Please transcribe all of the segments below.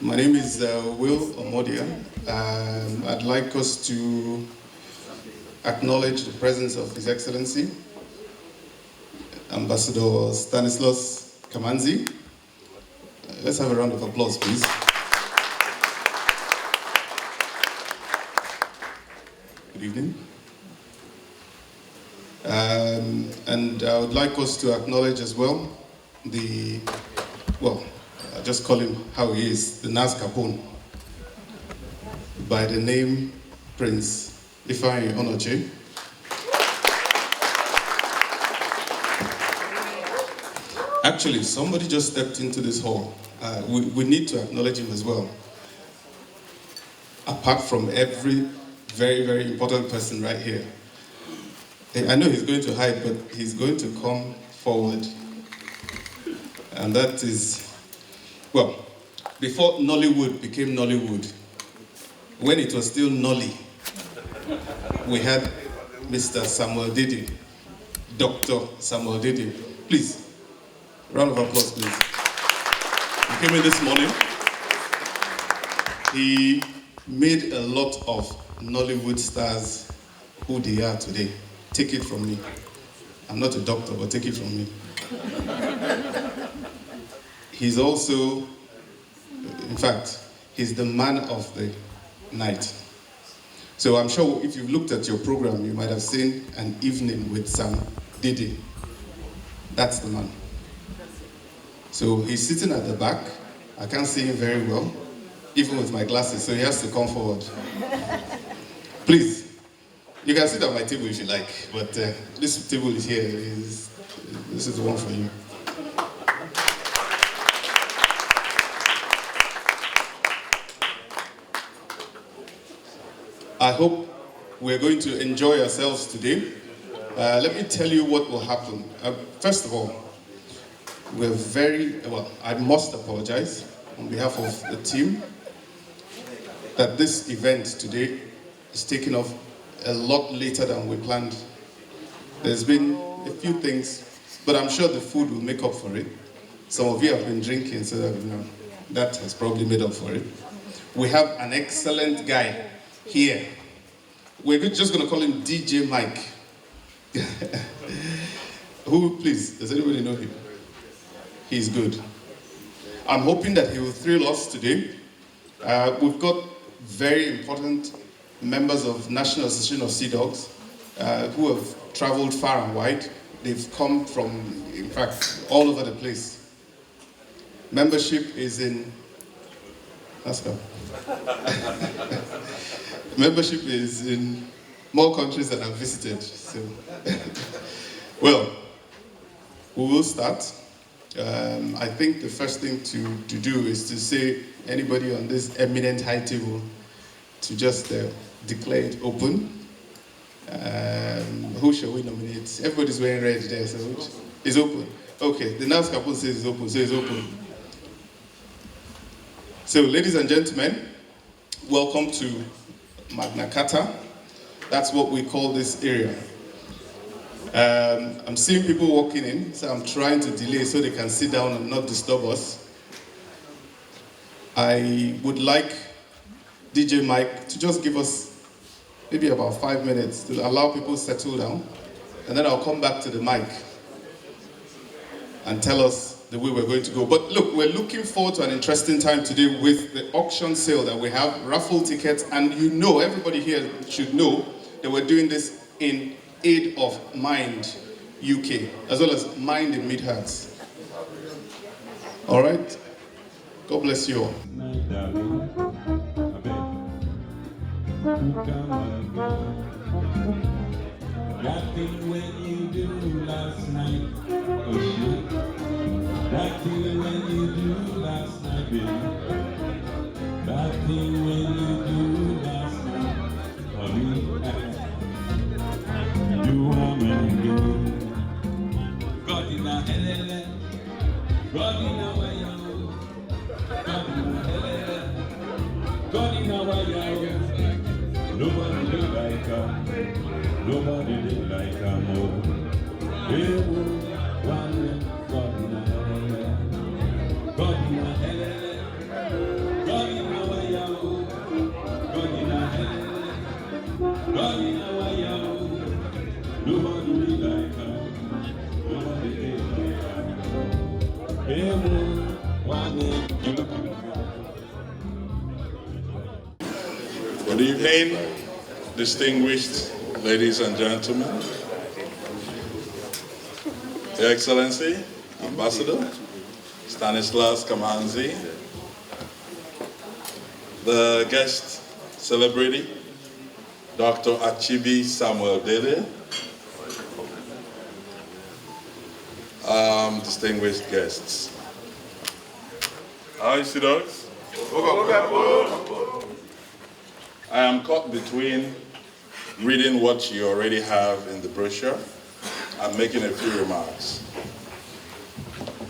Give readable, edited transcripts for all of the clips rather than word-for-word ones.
My name is Will Omodia. I'd like us to acknowledge the presence of His Excellency, Ambassador Stanislaus Kamanzi. Let's have a round of applause, please. Good evening. And I would like us to acknowledge as well I just call him how he is, the NAS Capone, by the name Prince Ifeanyi Onoche. Actually, somebody just stepped into this hall. We need to acknowledge him as well. Apart from every very, very important person right here. I know he's going to hide, but he's going to come forward. And that is, well, before Nollywood became Nollywood, when it was still Nolly, we had Mr. Sam Dede, Dr. Sam Dede. Please, round of applause, please. He came in this morning. He made a lot of Nollywood stars who they are today. Take it from me. I'm not a doctor, but take it from me. He's also, in fact, he's the man of the night. So I'm sure if you've looked at your program, you might have seen an evening with Sam Dede. That's the man. So he's sitting at the back. I can't see him very well, even with my glasses, so he has to come forward. Please, you can sit at my table if you like, but this table is here. This is the one for you. I hope we're going to enjoy ourselves today. Let me tell you what will happen. First of all, I must apologize on behalf of the team that this event today is taking off a lot later than we planned. There's been a few things, but I'm sure the food will make up for it. Some of you have been drinking, so that has probably made up for it. We have an excellent guy here. We're just going to call him DJ Mike. Who, please, does anybody know him? He's good. I'm hoping that he will thrill us today. We've got very important members of National Association of Seadogs who have traveled far and wide. They've come from, in fact, all over the place. Membership is in, let's go. Membership is in more countries than I've visited. So, well, we will start. I think the first thing to do is to say anybody on this eminent high table to just declare it open. Who shall we nominate? Everybody's wearing red there, so it's open. Okay, the NAS couple says it's open, so it's open. So, ladies and gentlemen, welcome to Magna Carta. That's what we call this area. I'm seeing people walking in, so I'm trying to delay so they can sit down and not disturb us. I would like DJ Mike to just give us maybe about 5 minutes to allow people to settle down, and then I'll come back to the mic and tell us the way we're going to go. But look, we're looking forward to an interesting time today with the auction sale that we have, raffle tickets, and everybody here should know that we're doing this in aid of Mind UK, as well as Mind in Mid-Hearts. All right? God bless you all. That thing when you do last night, oh shit. That thing when you do last night, baby. That thing when you do last night, honey. Do I'm do. God in a helele, God in a wayo, God in a helele, God in a wayo. Nobody do like her. Nobody did like a more. Hey, one God in a hell, God in a hell, God Good evening, distinguished ladies and gentlemen. Your Excellency, Ambassador Stanislas Kamanzi, the guest celebrity, Dr. Achibi Samuel Dede, distinguished guests. Hi, Seadogs. I am caught between reading what you already have in the brochure and making a few remarks.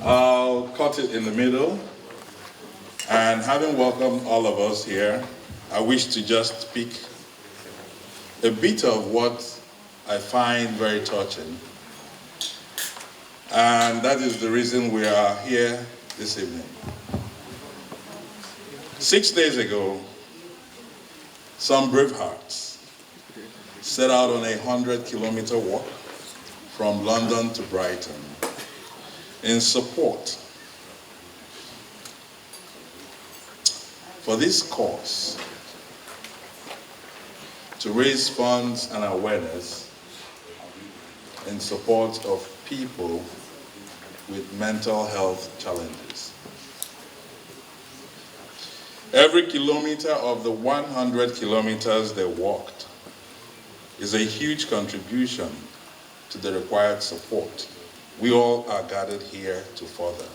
I'll cut it in the middle, and having welcomed all of us here, I wish to just speak a bit of what I find very touching. And that is the reason we are here this evening. 6 days ago, some brave hearts set out on a 100-kilometer walk from London to Brighton in support for this cause to raise funds and awareness in support of people with mental health challenges. Every kilometer of the 100 kilometers they walked is a huge contribution to the required support we all are gathered here to further.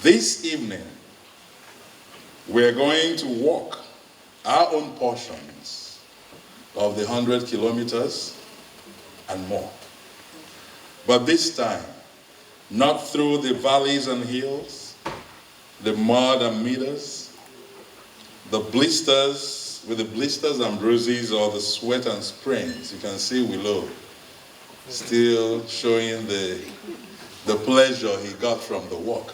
This evening, we're going to walk our own portions of the 100 kilometers and more. But this time, not through the valleys and hills, the mud and meadows, the blisters, with the blisters and bruises, or the sweat and sprains. You can see Willow still showing the pleasure he got from the walk.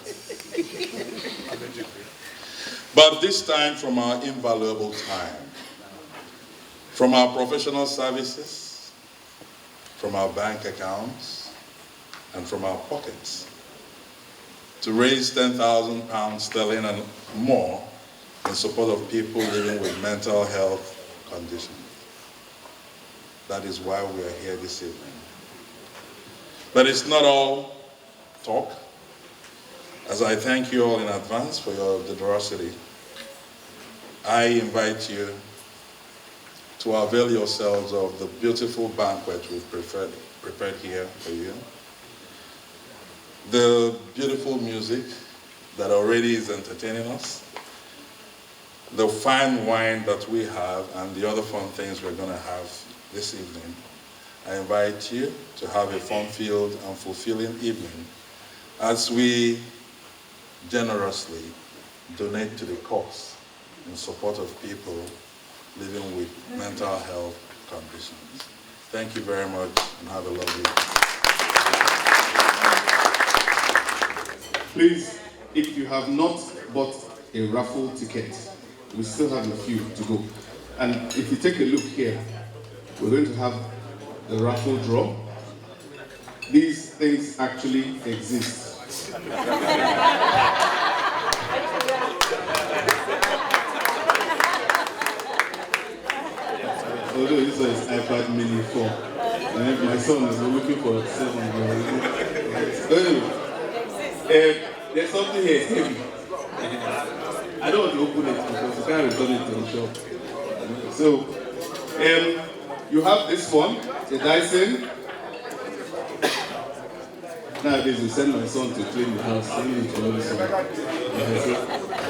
But this time from our invaluable time, from our professional services, from our bank accounts, and from our pockets, to raise £10,000 sterling and more in support of people living with mental health conditions. That is why we are here this evening. But it's not all talk. As I thank you all in advance for your generosity, I invite you to avail yourselves of the beautiful banquet we've prepared here for you. The beautiful music that already is entertaining us, the fine wine that we have, and the other fun things we're going to have this evening. I invite you to have a fun-filled and fulfilling evening as we generously donate to the cause in support of people living with mental health conditions. Thank you very much, and have a lovely evening. Please, if you have not bought a raffle ticket, we still have a few to go. And if you take a look here, we're going to have the raffle draw. These things actually exist. Although this one is iPad mini 4. And my son is looking for 7. There's something here, it's heavy. I don't want to open it because you can't return it to the shop. So, you have this one, the Dyson. Nowadays, we send my son to clean the house, sending it to all this one.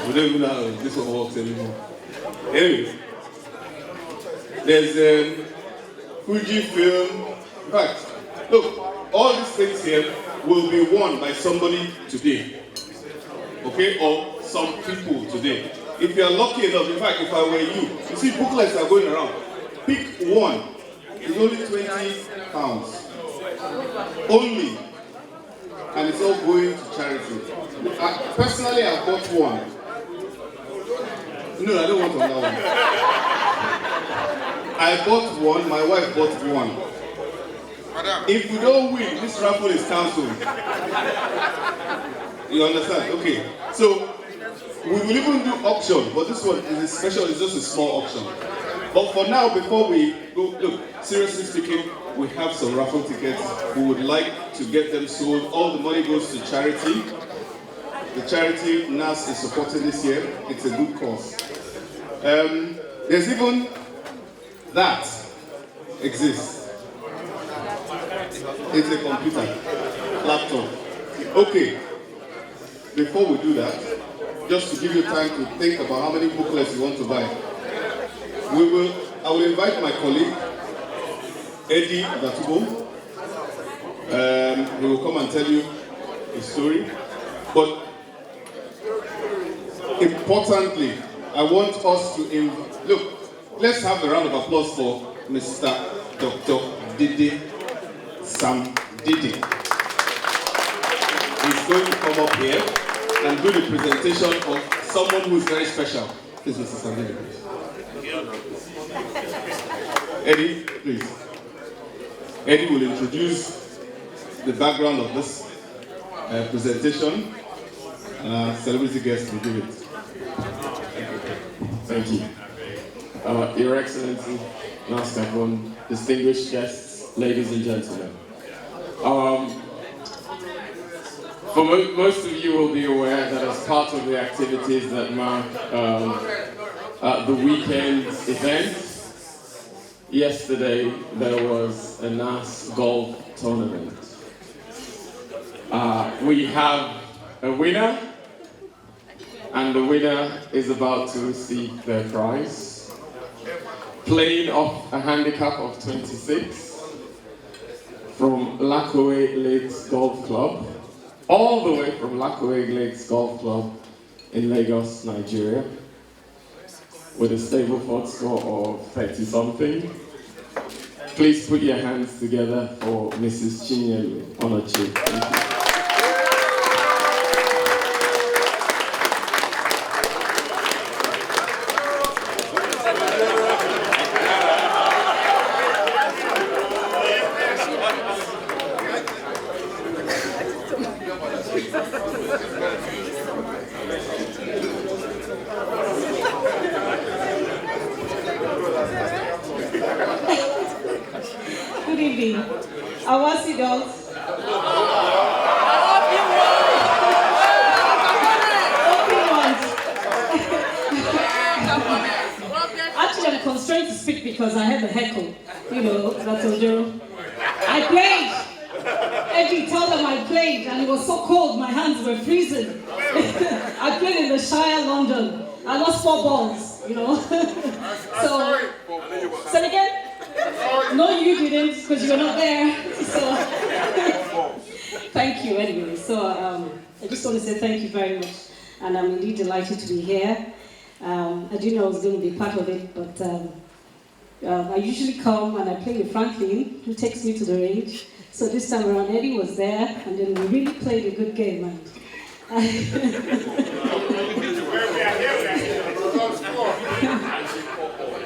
We don't even know how this one works anymore. Anyway, there's Fuji film. In fact, look, all these things here will be won by somebody today, okay, or some people today. If you are lucky enough, in fact, if I were you see booklets are going around. Pick one. It's only £20. Only. And it's all going to charity. Personally, I bought one. No, I don't want another one. I bought one, my wife bought one. If we don't win, this raffle is cancelled. You understand? Okay. So we will even do auction, but this one is special. It's just a small auction. But for now, before we go, look, seriously speaking, we have some raffle tickets. We would like to get them sold. All the money goes to charity. The charity NAS is supporting this year. It's a good cause. There's even that exists. It's a computer, laptop. Okay, before we do that, just to give you time to think about how many booklets you want to buy, I will invite my colleague, Eddie Datubo. He will come and tell you a story. But importantly, I want us to look, let's have a round of applause for Mr. Dr. Dede, Sam Dede. He's going to come up here and do the presentation of someone who is very special. Please, Mr. Sam Dede, please. Eddie, please. Eddie will introduce the background of this presentation. Celebrity guest will do it. Thank you. Your Excellency, NAS Capone, distinguished guests, ladies and gentlemen. For most of you will be aware that as part of the activities that mark the weekend's event, yesterday there was a NAS golf tournament. We have a winner, and the winner is about to receive their prize. Playing off a handicap of 26 from Lakaway Lakes Golf Club, all the way from Lakaway Lakes Golf Club in Lagos, Nigeria, with a Stableford score of 30-something. Please put your hands together for Mrs. Chinyelu Onochi. Thank you. Good evening. Our Seadogs. Actually, I'm constrained to speak because I had a heckle. You know, that's Ojoro. I played. Eddie, tell them I played, and it was so cold, my hands were freezing. I played in the Shire, London. I lost 4 balls, you know. So, say it again? No, you didn't, because you were not there. So, thank you anyway. So, I just want to say thank you very much, and I'm indeed delighted to be here. I didn't know I was going to be part of it, but I usually come and I play with Franklin, who takes me to the range. So this time around, Eddie was there, and then we really played a good game. And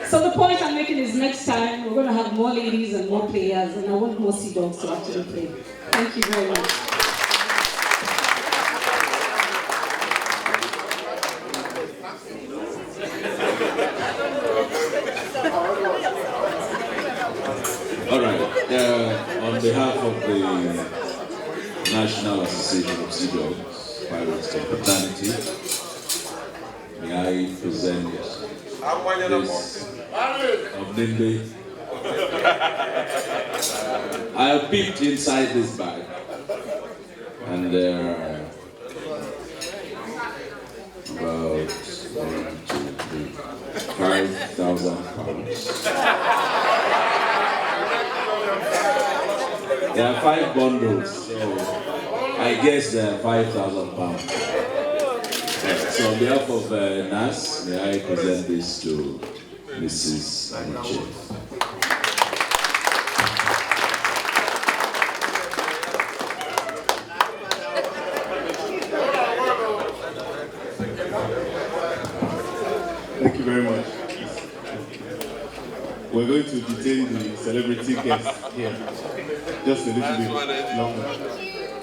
so the point I'm making is next time we're going to have more ladies and more players, and I want more Seadogs to actually play. Thank you very much. All right. On behalf of the National Association of Seadogs, Pirates and Fraternity, may I present this of Ninde. I have peeped inside this bag, and there are about 5,000 pounds. There are 5 bundles, so I guess there are 5,000 pounds. So on behalf of NAS, may I present this to Mrs. Amache. Thank you very much. we're going to detain the celebrity guest here. Just a little bit longer.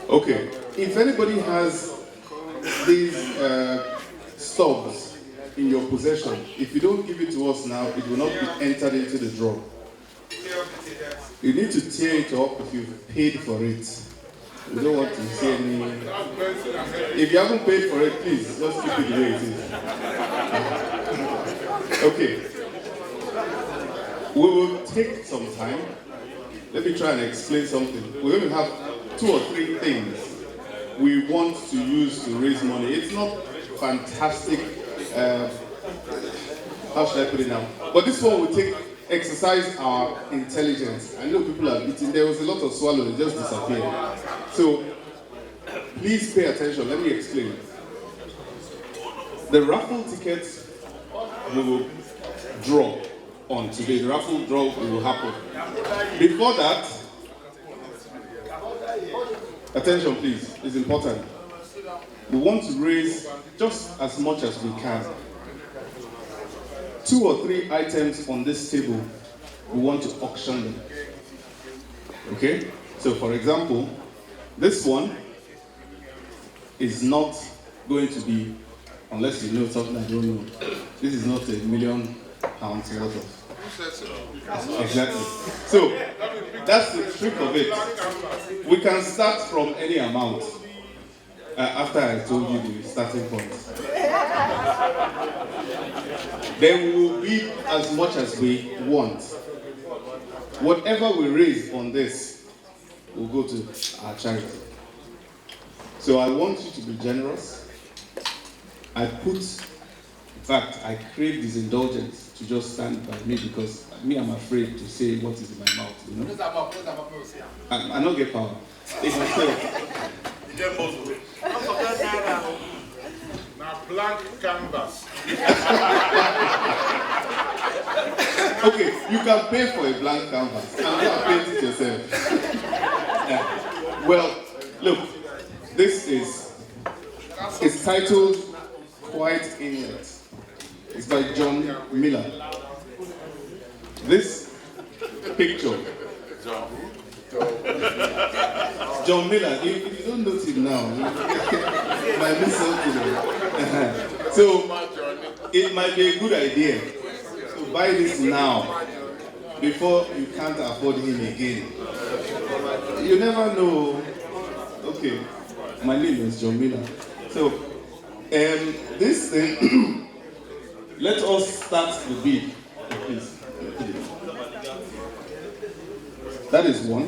Okay, if anybody has these stubs in your possession, if you don't give it to us now, it will not be entered into the draw. You need to tear it up if you've paid for it. We don't want to see any... If you haven't paid for it, please, just keep it the way it is. Okay. We will take some time. Let me try and explain something. We're going to have 2 or 3 things we want to use to raise money. It's not fantastic, how should I put it now? But this one will exercise our intelligence. I know people are eating. There was a lot of swallow, it just disappeared. So, please pay attention. Let me explain. The raffle tickets we will draw on today. The raffle draw will happen. Before that, attention please, it's important. We want to raise just as much as we can. 2 or 3 items on this table, we want to auction them. Okay? So for example, this one is not going to be, unless you know something I don't know, this is not £1 million worth of. Exactly. So that's the trick of it. We can start from any amount. After I told you the starting point. Then we will bid as much as we want. Whatever we raise on this will go to our charity. So I want you to be generous. I crave this indulgence to just stand by me because I'm afraid to say what is in my mouth. You know? I not get power. It's myself. Now blank canvas. Okay, you can pay for a blank canvas and you can paint it yourself. Well, look, this is titled Quiet Inlet. It's by John Miller. This picture, John Miller, if you don't know him now, you might miss something. So, it might be a good idea to buy this now before you can't afford him again. You never know. Okay, my name is John Miller. So, this thing, let us start the bid, please. That is one.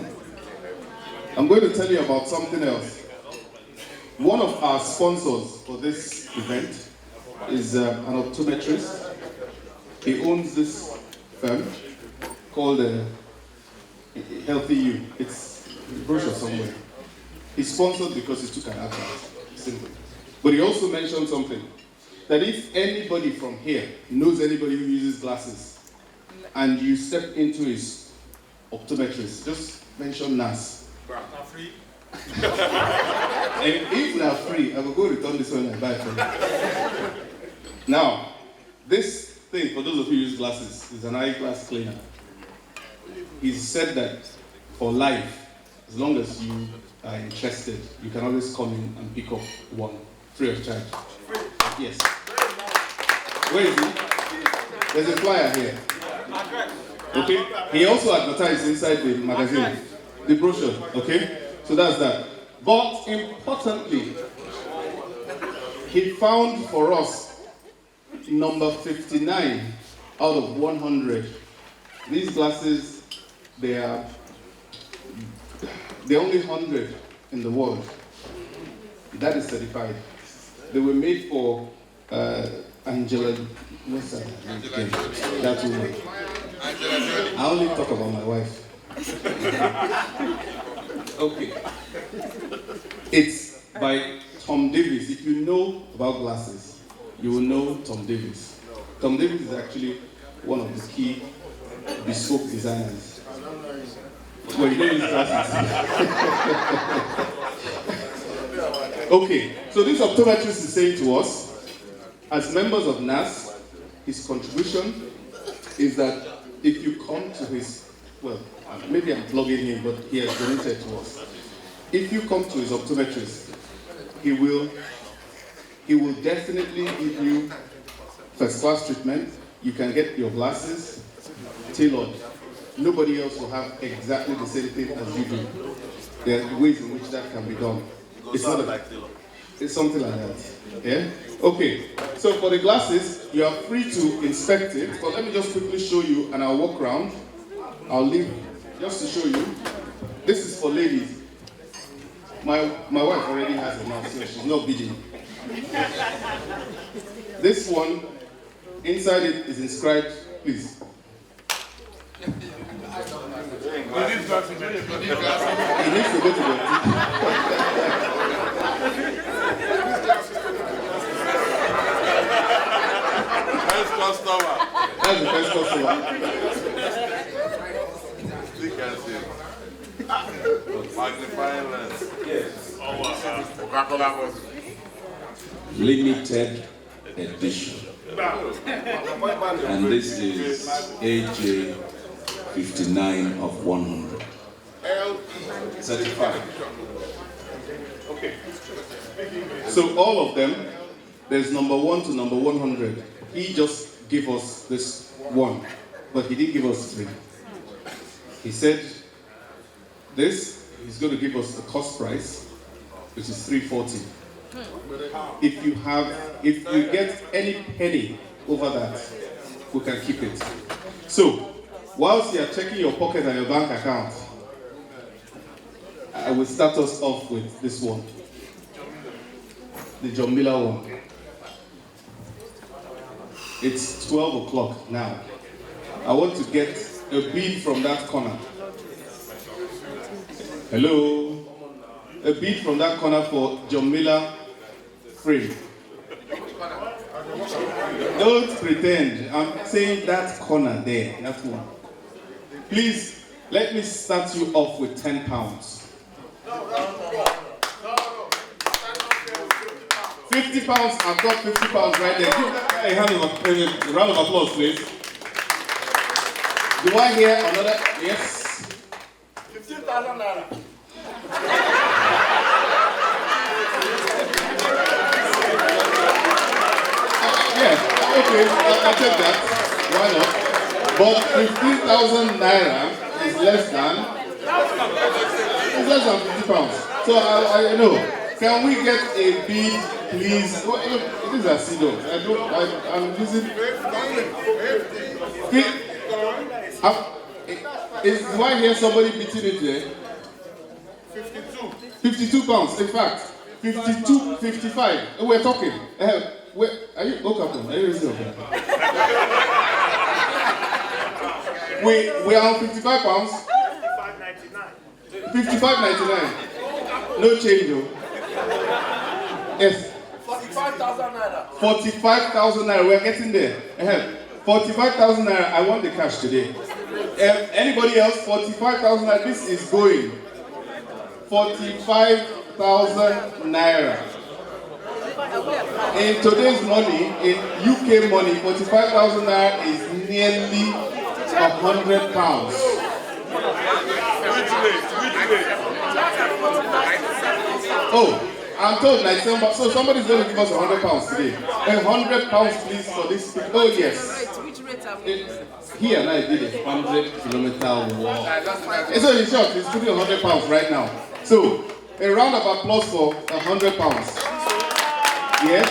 I'm going to tell you about something else. One of our sponsors for this event is an optometrist. He owns this firm called Healthy You. It's in the brochure somewhere. He's sponsored because he took an advert. Simple. But he also mentioned something. That if anybody from here knows anybody who uses glasses and you step into his optometrist, just mention NAS. Not free. And if they are free, I will go return this one and buy it from you. Now, this thing, for those of you who use glasses, is an eyeglass cleaner. He said that for life, as long as you are interested, you can always come in and pick up one, free of charge. Yes. Where is he? There's a flyer here. Okay? He also advertised inside the magazine, the brochure. Okay? So that's that. But importantly, he found for us number 59 out of 100. These glasses, they're only 100 in the world. That is certified. They were made for Angela. What's that? That woman. I only talk about my wife. Okay. It's by Tom Davis. If you know about glasses, you will know Tom Davis. Tom Davis is actually one of the key bespoke designers. Well, you don't use glasses. Okay, so this optometrist is saying to us, as members of NAS, his contribution is that if you come to his, well, maybe I'm plugging him, but he has donated to us. If you come to his optometrist, he will definitely give you first-class treatment. You can get your glasses tailored. Nobody else will have exactly the same thing as you do. There are ways in which that can be done. It's not like it's something like that. Yeah? Okay. So for the glasses, you are free to inspect it. But let me just quickly show you, and I'll walk around. I'll leave just to show you. This is for ladies. My wife already has it now, so she's not bidding. This one, inside it is inscribed, please. He needs to go to the First customer. That's the first customer. Look at it. Magnifying lens. Yes. Coca-Cola was Limited edition. And this is AJ 59 of 100. Certified. Okay. So all of them, there's number 1 to number 100. He just gave us this one, but he didn't give us 3. He said this, he's going to give us the cost price, which is 340. If you get any penny over that, we can keep it. So, whilst you are checking your pocket and your bank account, I will start us off with this one, the John Miller one. It's 12 o'clock now. I want to get a bid from that corner. Hello? A bid from that corner for John Miller frame. Don't pretend. I'm saying that corner there, that one. Please, let me start you off with £10. 50 pounds, I've got 50 pounds right there. Give a round of applause, please. Do I hear another? Yes. 15,000 naira. Yeah, okay, I'll take that. Why not? But 15,000 naira is less than 50 pounds. So I know. Can we get a bid, please? Well, look, these are Seadogs. I'm using. Do I hear somebody beating it there? 52 pounds. In fact, 52, 55. We're talking. Are you? Oh, Captain, are you listening? We are on 55 pounds. 55.99. No change, though. Yes. 45,000 naira. 45,000 naira. We're getting there. 45,000 naira. I want the cash today. Anybody else? 45,000 naira. This is going. 45,000 naira. In today's money, in UK money, 45,000 naira is nearly £100. Oh, I'm told like so somebody's going to give us £100 today. £100, please, for this. Oh yes. Here now I did a 100-kilometer walk. So in short, he's putting £100 right now. So a round of applause for £100. Yes.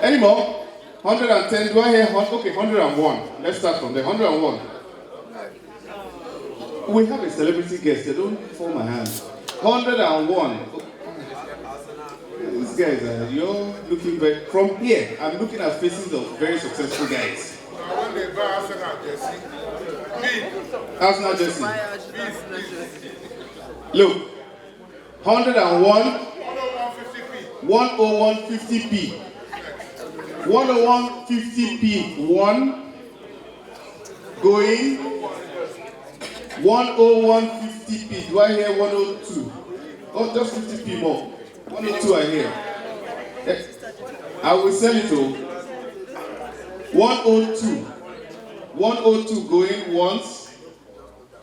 Any more? 110. Do I hear? Okay, 101. Let's start from there. 101. We have a celebrity guest. They don't fall my hand. 101. These guys are, you're looking very, from here, I'm looking at faces of very successful guys. Arsenal jersey. Look, 101, 101.50p. 101.50p. 1 going. 101.50p. Do I hear 102? Oh, just 50p more. 102 I hear. I will sell it to 102. 102 going once.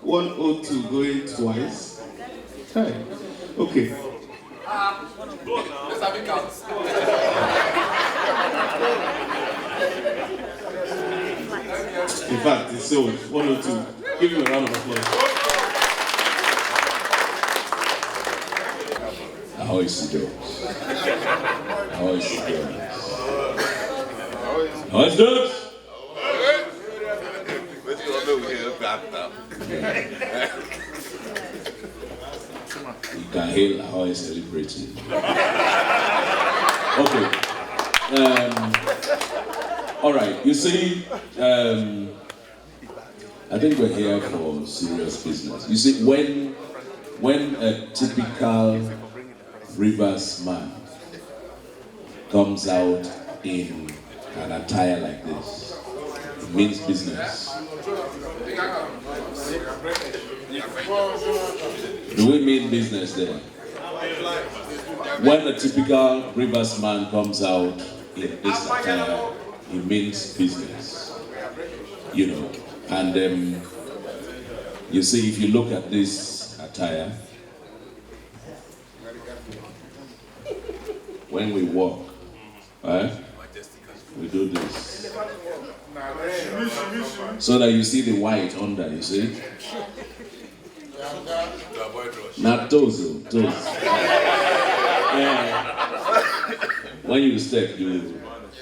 102 going twice. Hi. Okay. Let's have it count. In fact, it's sold. 102. Give him a round of applause. How is Seadogs? How is Seadogs? How is Dogs? You can hail how I celebrate it. Okay. All right. You see, I think we're here for serious business. You see, when a typical Rivers man comes out in an attire like this, it means business. Do we mean business there? When a typical Rivers man comes out in this attire, it means business. You know, and you see, if you look at this attire, when we walk, right, we do this. So that you see the white under, you see? Not toes. Yeah. When you step, you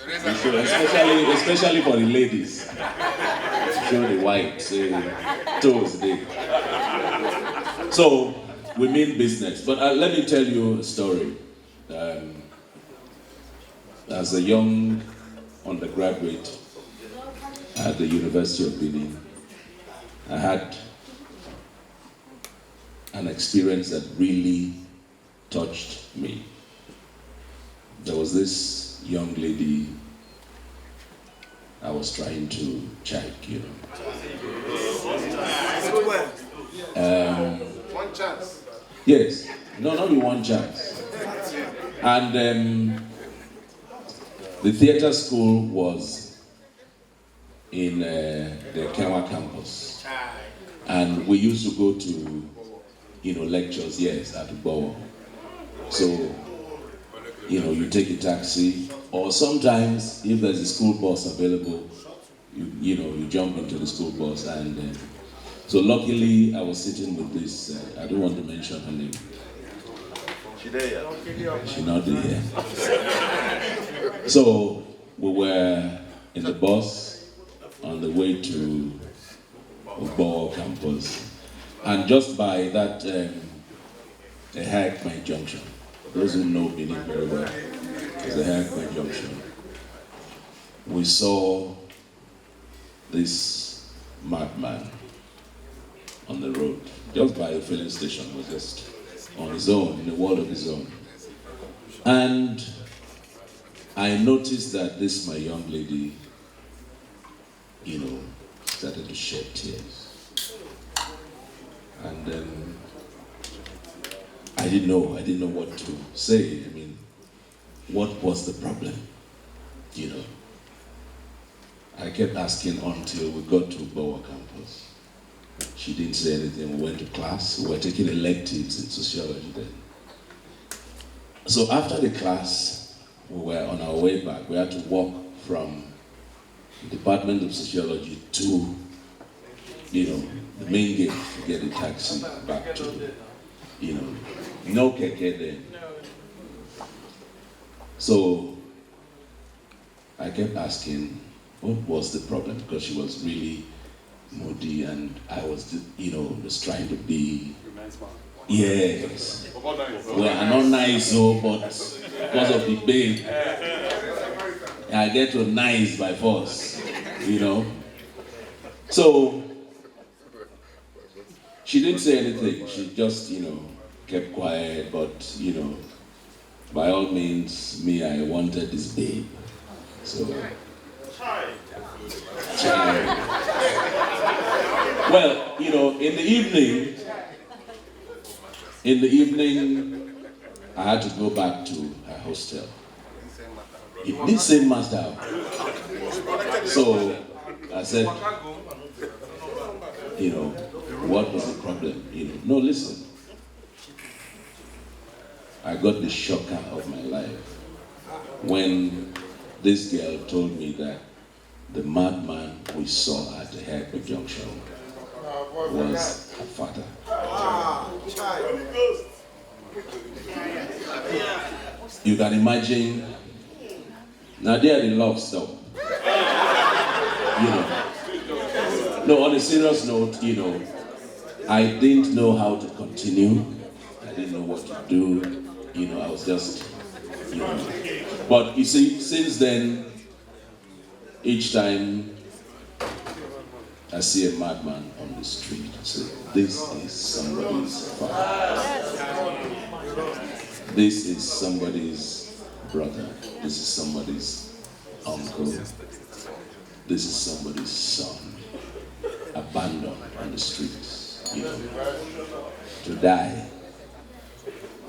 show, especially for the ladies. Show the white, say toes there. So we mean business. But let me tell you a story. As a young undergraduate at the University of Benin, I had an experience that really touched me. There was this young lady I was trying to check, you know. One chance. Yes, no, not the one chance. And the theater school was in the Kenwa campus. And we used to go to, you know, lectures, yes, at Bowo. So, you know, you take a taxi, or sometimes if there's a school bus available, you jump into the school bus. And so luckily I was sitting with this, I don't want to mention her name. She not there. So we were in the bus on the way to Bowo campus. And just by that, the Hackman Junction, those who know Benin very well, is the Hackman Junction. We saw this madman on the road, just by a filling station, was just on his own, in a world of his own. And I noticed that this, my young lady, you know, started to shed tears. And I didn't know what to say. I mean, what was the problem? You know, I kept asking until we got to Bowo campus. She didn't say anything. We went to class. We were taking electives in sociology then. So after the class, we were on our way back. We had to walk from the Department of Sociology to, you know, the main gate to get a taxi back to, you know, no keke then. So I kept asking, what was the problem? Because she was really moody and I was, you know, just trying to be, yes. Well, I'm not nice, but because of the babe, I get to nice by force, you know. So she didn't say anything. She just, you know, kept quiet. But, you know, by all means, me, I wanted this babe. So, well, you know, in the evening, I had to go back to her hostel. It did same master. So I said, what was the problem? No, listen. I got the shocker of my life when this girl told me that the madman we saw at the Haircut Junction was her father. You can imagine, now there the love stop. No, on a serious note, I didn't know how to continue. I didn't know what to do. I was just, But you see, since then, each time I see a madman on the street, I say, this is somebody's father. This is somebody's brother. This is somebody's uncle. This is somebody's son. Abandoned on the streets, to die,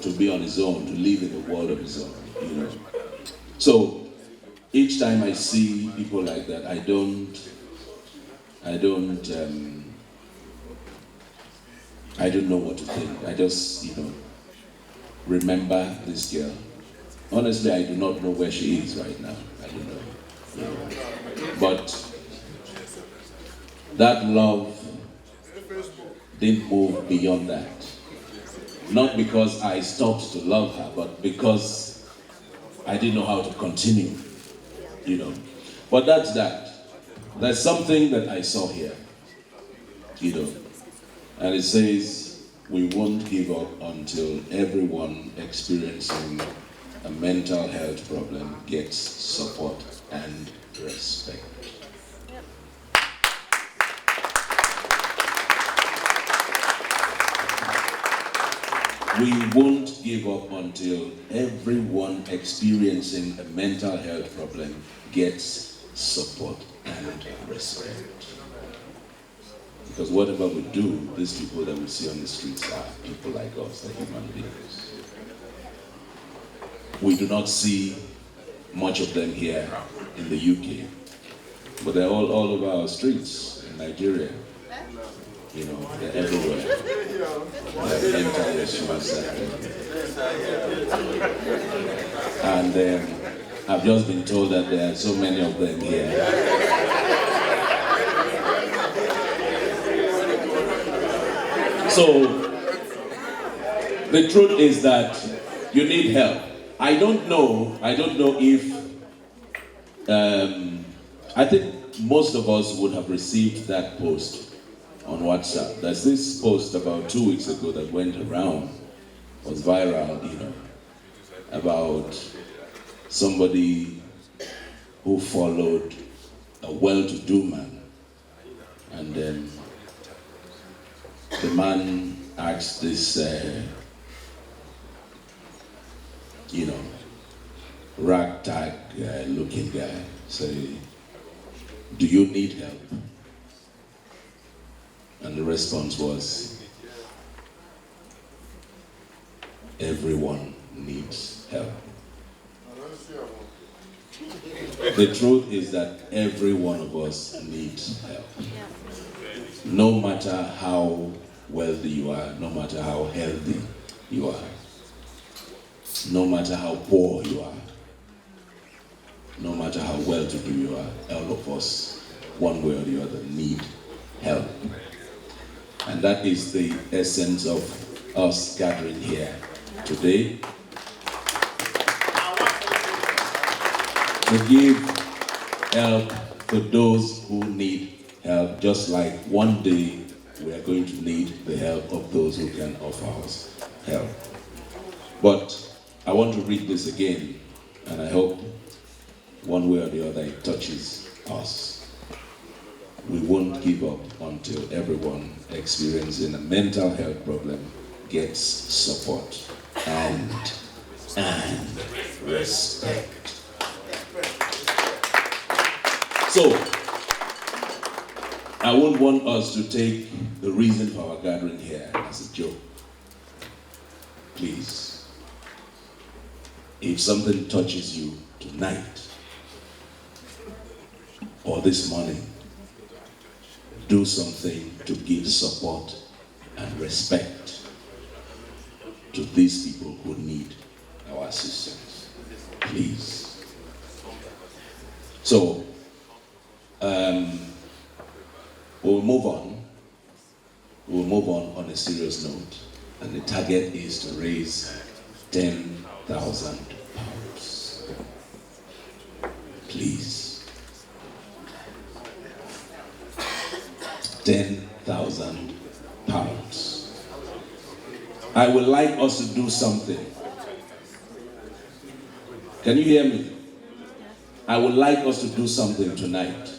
to be on his own, to live in a world of his own, So each time I see people like that, I don't know what to think. I just, remember this girl. Honestly, I do not know where she is right now. I don't know. But that love didn't move beyond that. Not because I stopped to love her, but because I didn't know how to continue, But that's that. There's something that I saw here, And it says, we won't give up until everyone experiencing a mental health problem gets support and respect. We won't give up until everyone experiencing a mental health problem gets support and respect. Because whatever we do, these people that we see on the streets are people like us, they're human beings. We do not see much of them here in the UK, but they're all over our streets in Nigeria. They're everywhere. They're mental issues. And I've just been told that there are so many of them here. So, the truth is that you need help. I don't know if, I think most of us would have received that post on WhatsApp. There's this post about 2 weeks ago that went around, was viral, about somebody who followed a well-to-do man. And then the man asked this, ragtag looking guy, say, do you need help? And the response was, everyone needs help. The truth is that every one of us needs help. No matter how wealthy you are, no matter how healthy you are, no matter how poor you are, no matter how well-to-do you are, all of us, one way or the other, need help. And that is the essence of us gathering here today, to give help to those who need help, just like one day we are going to need the help of those who can offer us help. But I want to read this again, and I hope one way or the other it touches us. We won't give up until everyone experiencing a mental health problem gets support and respect. So, I won't want us to take the reason for our gathering here as a joke. Please, if something touches you tonight, or this morning, do something to give support and respect to these people who need our assistance. Please. So, we'll move on. We'll move on a serious note. And the target is to raise 10,000 pounds. Please. 10,000 pounds. I would like us to do something. Can you hear me? I would like us to do something tonight.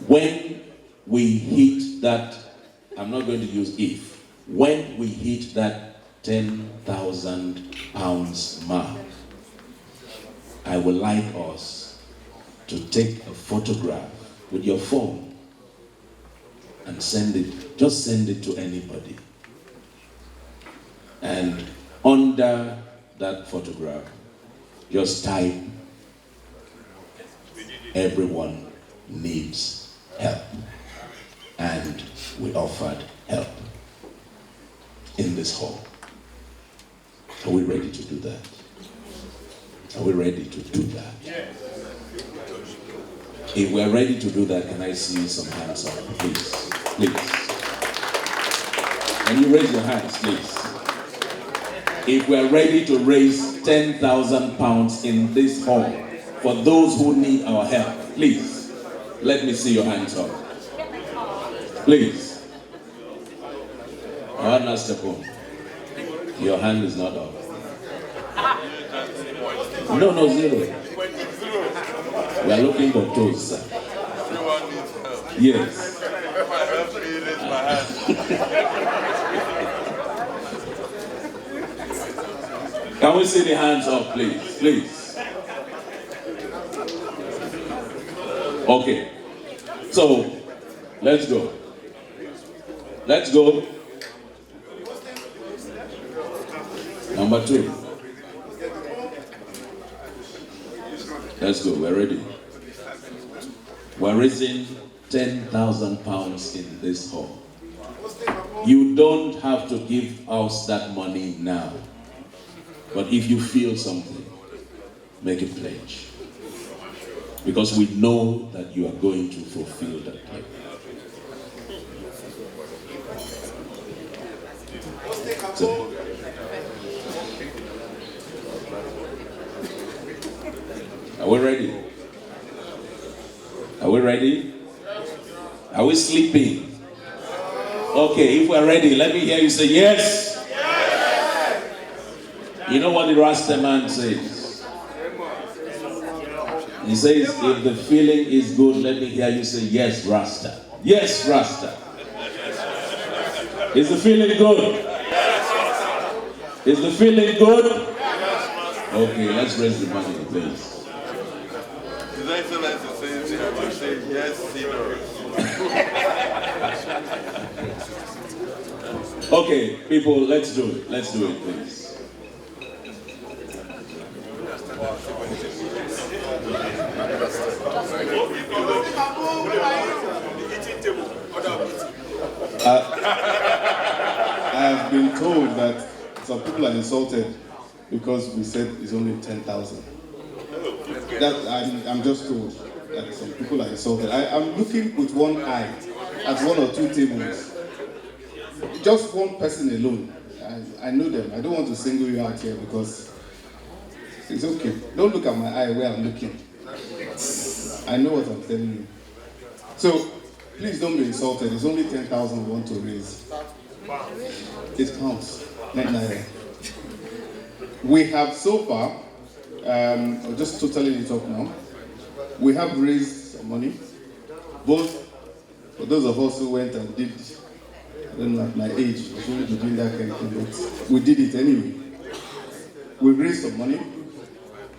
When we hit that, I'm not going to use if, when we hit that 10,000 pounds mark, I would like us to take a photograph with your phone and send it, just send it to anybody. And under that photograph, just type, everyone needs help. And we offered help in this hall. Are we ready to do that? Are we ready to do that? Yes. If we're ready to do that, can I see some hands up, please? Please. Can you raise your hands, please? If we're ready to raise 10,000 pounds in this hall for those who need our help, please, let me see your hands up. Please. Your hand is not up. No, zero. We are looking for toes, sir. Yes. Can we see the hands up, please? Please. Okay. So, let's go. Let's go. Number 2. Let's go. We're ready. We're raising 10,000 pounds in this hall. You don't have to give us that money now. But if you feel something, make a pledge. Because we know that you are going to fulfill that pledge. So, are we ready? Are we ready? Are we sleeping? Okay, if we're ready, let me hear you say yes. You know what the Rasta man says? He says, if the feeling is good, let me hear you say yes, Rasta. Yes, Rasta. Is the feeling good? Is the feeling good? Okay, let's raise the money, please. His Excellency says yes, Seadogs. Okay, people, let's do it. Let's do it, please. I've been told that some people are insulted because we said it's only 10,000. That I'm just told that some people are insulted. I'm looking with one eye at 1 or 2 tables. Just one person alone. I know them. I don't want to single you out here because it's okay. Don't look at my eye where I'm looking. I know what I'm telling you. So please don't be insulted. It's only 10,000 we want to raise. It counts. Not naira. We have so far, I'll just totaling it up now. We have raised some money, both for those of us who went and did, I don't know at my age, I shouldn't be doing that kind of thing, but we did it anyway. We raised some money.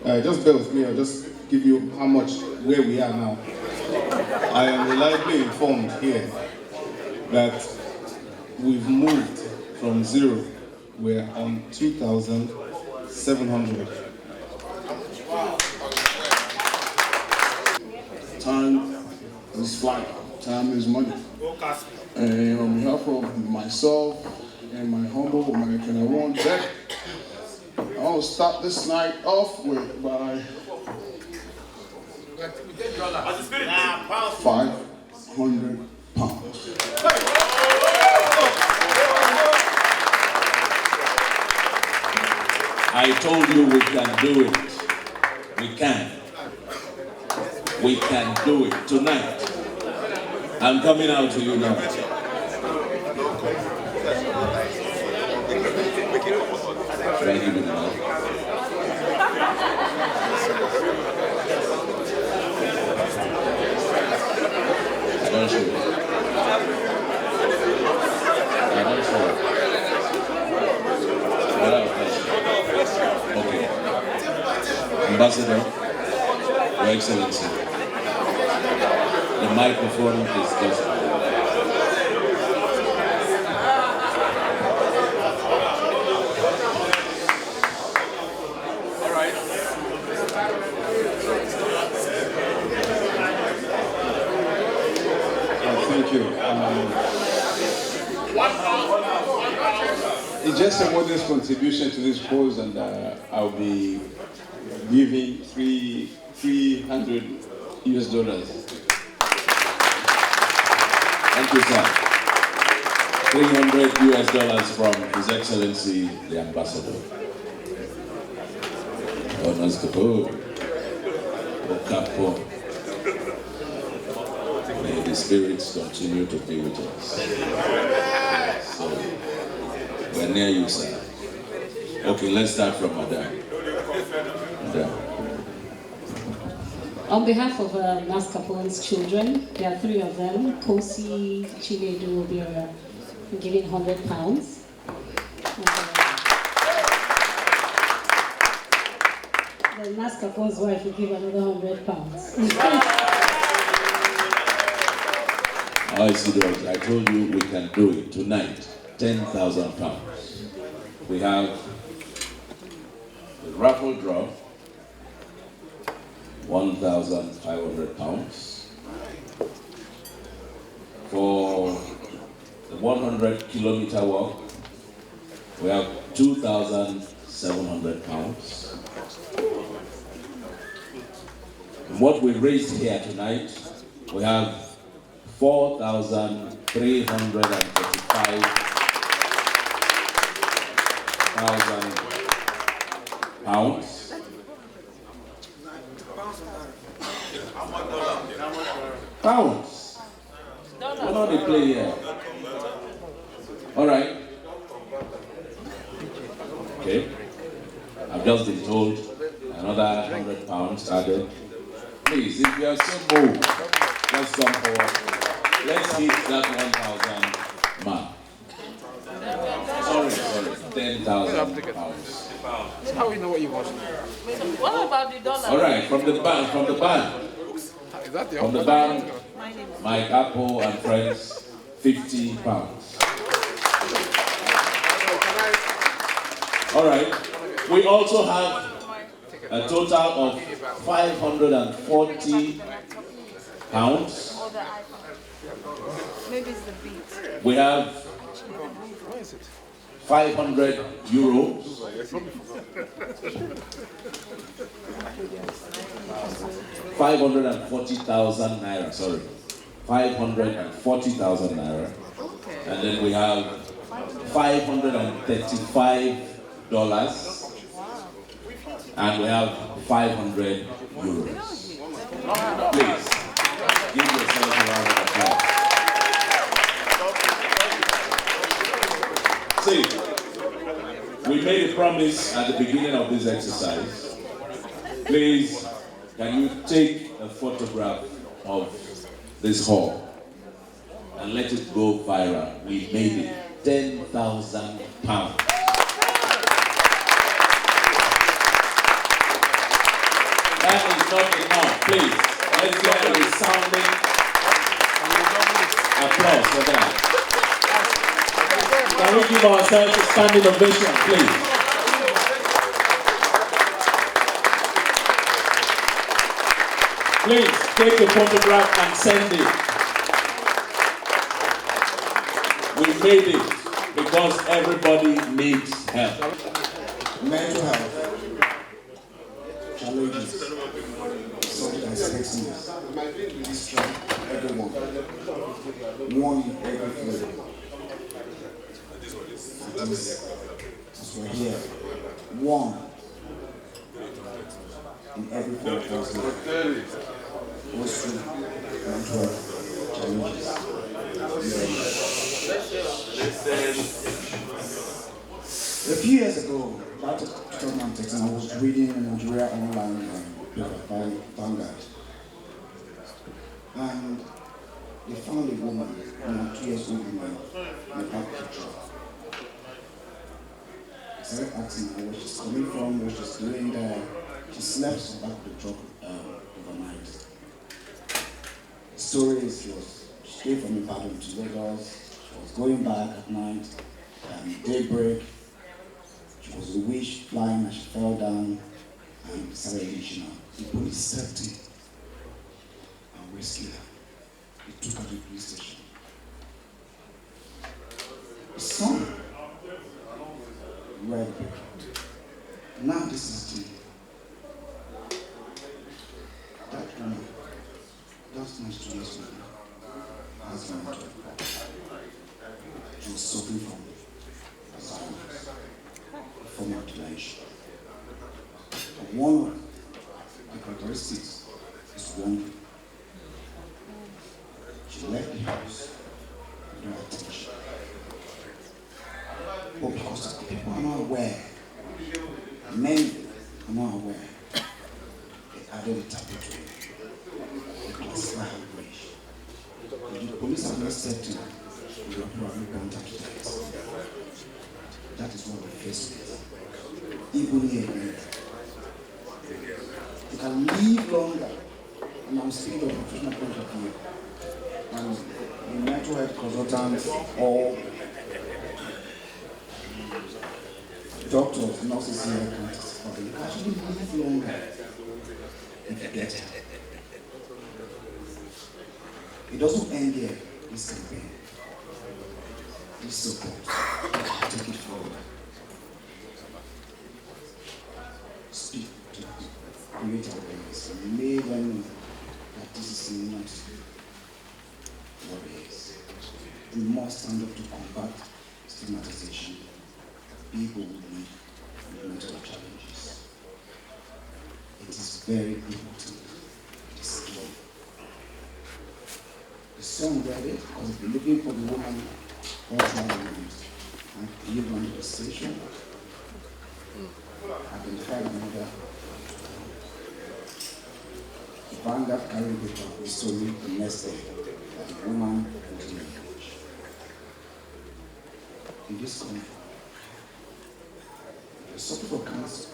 Just bear with me, I'll just give you how much, where we are now. I am reliably informed here that we've moved from 0. We're on 2,700. this flight. Time is money. And on behalf of myself and my humble American, I want to start this night off with by £500. I told you we can do it. We can. We can do it tonight. I'm coming out to you now. Should I give it now? I don't show it. I don't show it. Okay. Ambassador, Your Excellency, the microphone is just All right. Thank you. It's just a modest contribution to this cause, and I'll be giving $300. Thank you, sir. $300 from His Excellency the Ambassador. Honors to God. Okapo. May the spirits continue to be with us. So, we're near you, sir. Okay, let's start from Madam. Madam. On behalf of NAS Capone's children, there are 3 of them. Kosi Chinedu will be giving £100. The NAS Capone's wife will give another £100. Seadogs, I told you we can do it tonight. £10,000. We have the raffle draw, £1,500. For the 100-kilometer walk, we have £2,700. What we raised here tonight, we have £4,335 pounds. Pounds. We're not a play here. All right. Okay. I've just been told another £100 added. Please, if you are so moved, let's come forward. Let's hit that 1,000 mark. Sorry, £10,000. How we know what you want? What about the dollar? All right, from the band. Is that the From the band, Mike Apple and friends, £50. All right. We also have a total of £540. Maybe it's the beat. We have 500 euros. 540,000 naira, sorry. 540,000 naira. And then we have $535. And we have 500 euros. Please, give yourself a round of applause. See, we made a promise at the beginning of this exercise. Please, can you take a photograph of this hall and let it go viral? We made it £10,000. That is not enough. Please, let's get a resounding applause for that. Can we give ourselves a standing ovation, please? Please take a photograph and send it. We made it because everybody needs help. Mental health challenges, something that's facing us, distract everyone, one in every field. As we're here, one in every field of our life goes through mental health challenges. A few years ago, back to 2013, I was reading a Nigeria online paper, Vanguard, and they found a woman, a 2 years old woman, in a barbecue truck. I started asking her where she's coming from, what she's doing there. She slept in the back of the truck overnight. The story is she came from Ibadan to Lagos. She was going back at night, daybreak. She was a wish flying and she fell down and started reaching out. The police stepped in and rescued her. They took her to the police station. The son Red Ball. Now this is the that woman, that's my student's woman, has been mental. She was suffering from Alzheimer's, a form of dementia. And one of the characteristics is wandering. She left the house with no attention. But because the people are not aware, many are not aware, they added a taboo to it. They classify her rich. If the police have not stepped in, we will probably burnt her to death. That is what we face with. Even here in America. They can live longer, and I'm speaking from a professional point of view. And the mental health consultants or doctors, nurses here can testify. You can actually live longer if you get it. It doesn't end here, this campaign. This support. Take it forward. Speak to create awareness and may them know that this is not what it is. We must stand up to combat stigmatization. People will live with mental challenges. It is very important. It is key. The song read it because we're looking for the woman all throughout the night. And you went to the station, identified another. The Vanguard carried the story the next day that the woman was in the village. In this country, the suffer for cancer.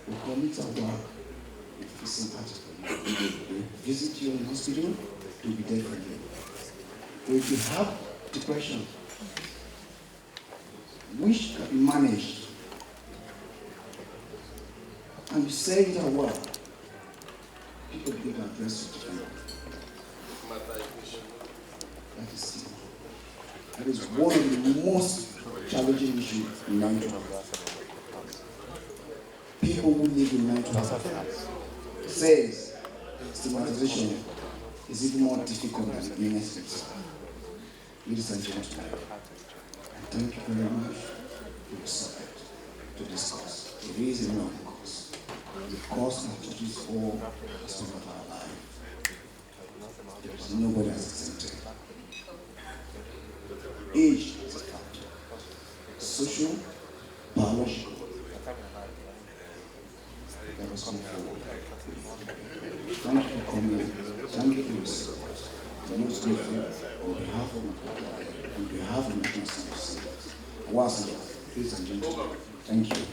We commit our work with this sympathy for you. We visit you in hospital, we'll be there for you. But if you have depression, which can be managed, and you say it out well, people begin to address you differently. That is it. That is one of the most challenging issues in mental health. People who live in mental health says stigmatization is even more difficult than illness. Ladies and gentlemen, thank you very much for your support to discuss. It is a long cause. The cause that touches all aspects of our life. There is nobody that's exempted. Age is a factor. Social, biological. Let us move forward. Thank you for coming. Thank you for your support. I'm most grateful on behalf of the National Association of Seadogs. Ladies and gentlemen, thank you.